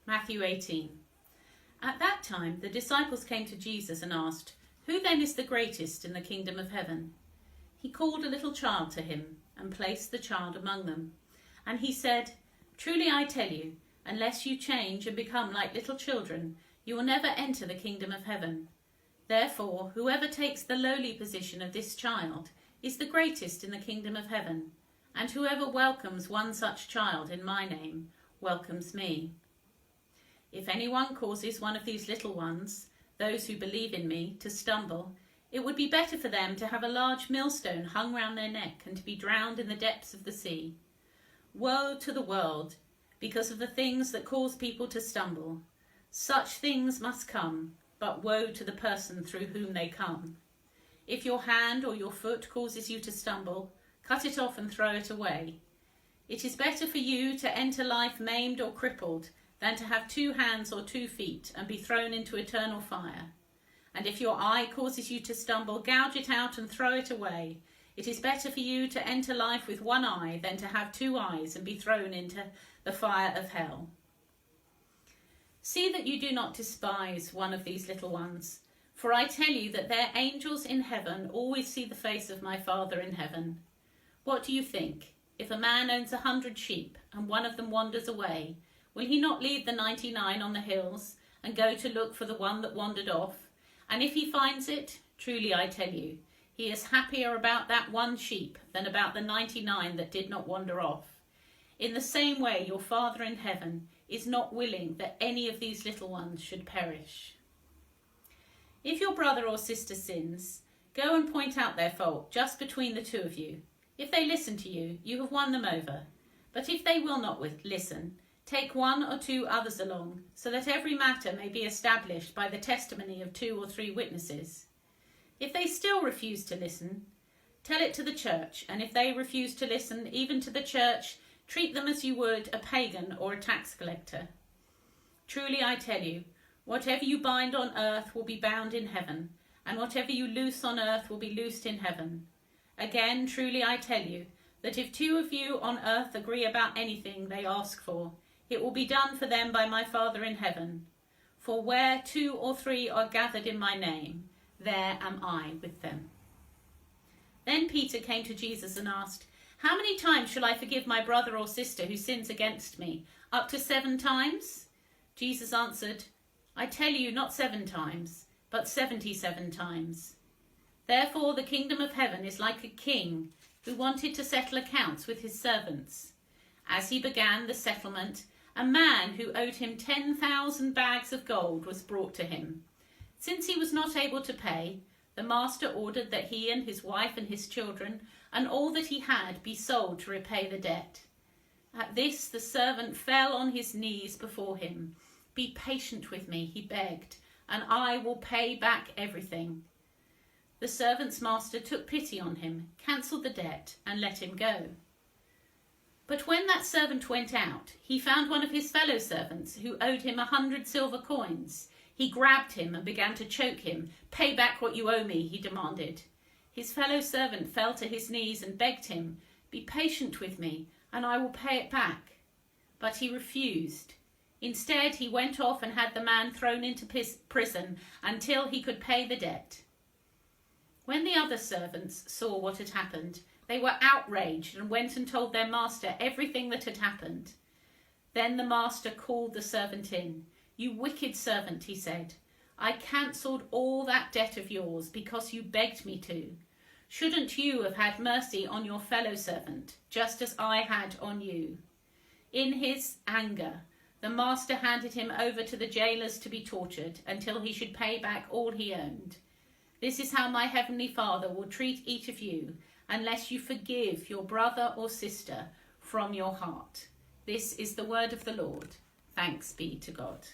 Matthew 18. At that time the disciples came to Jesus and asked, "Who then is the greatest in the kingdom of heaven?" He called a little child to him and placed the child among them. And he said, "Truly I tell you, unless you change and become like little children, you will never enter the kingdom of heaven. Therefore, whoever takes the lowly position of this child is the greatest in the kingdom of heaven, and whoever welcomes one such child in my name welcomes me. If anyone causes one of these little ones, those who believe in me, to stumble, it would be better for them to have a large millstone hung round their neck and to be drowned in the depths of the sea. Woe to the world, because of the things that cause people to stumble. Such things must come, but woe to the person through whom they come. If your hand or your foot causes you to stumble, cut it off and throw it away. It is better for you to enter life maimed or crippled than to have 2 hands or 2 feet and be thrown into eternal fire. And if your eye causes you to stumble, gouge it out and throw it away. It is better for you to enter life with 1 eye than to have 2 eyes and be thrown into the fire of hell. See that you do not despise one of these little ones, for I tell you that their angels in heaven always see the face of my Father in heaven. What do you think? If a man owns 100 sheep and one of them wanders away, will he not leave the 99 on the hills and go to look for the one that wandered off? And if he finds it, truly I tell you, he is happier about that one sheep than about the 99 that did not wander off. In the same way, your Father in heaven is not willing that any of these little ones should perish. If your brother or sister sins, go and point out their fault just between the 2 of you. If they listen to you, you have won them over. But if they will not listen, take 1 or 2 others along, so that every matter may be established by the testimony of 2 or 3 witnesses. If they still refuse to listen, tell it to the church, and if they refuse to listen even to the church, treat them as you would a pagan or a tax collector. Truly I tell you, whatever you bind on earth will be bound in heaven, and whatever you loose on earth will be loosed in heaven. Again, truly I tell you, that if 2 of you on earth agree about anything they ask for, it will be done for them by my Father in heaven. For where 2 or 3 are gathered in my name, there am I with them." Then Peter came to Jesus and asked, "How many times shall I forgive my brother or sister who sins against me? Up to 7 times? Jesus answered, "I tell you, not 7 times, but 77 times. Therefore the kingdom of heaven is like a king who wanted to settle accounts with his servants. As he began the settlement, a man who owed him 10,000 bags of gold was brought to him. Since he was not able to pay, the master ordered that he and his wife and his children and all that he had be sold to repay the debt. At this the servant fell on his knees before him. 'Be patient with me,' he begged, 'and I will pay back everything.' The servant's master took pity on him, cancelled the debt, and let him go. But when that servant went out, he found one of his fellow servants who owed him 100 silver coins. He grabbed him and began to choke him. 'Pay back what you owe me,' he demanded. His fellow servant fell to his knees and begged him, 'Be patient with me, and I will pay it back.' But he refused. Instead, he went off and had the man thrown into prison until he could pay the debt. When the other servants saw what had happened, they were outraged and went and told their master everything that had happened. Then the master called the servant in. 'You wicked servant,' he said, 'I cancelled all that debt of yours because you begged me to. Shouldn't you have had mercy on your fellow servant, just as I had on you?' In his anger, the master handed him over to the jailers to be tortured until he should pay back all he owned. This is how my heavenly Father will treat each of you unless you forgive your brother or sister from your heart." This is the word of the Lord. Thanks be to God.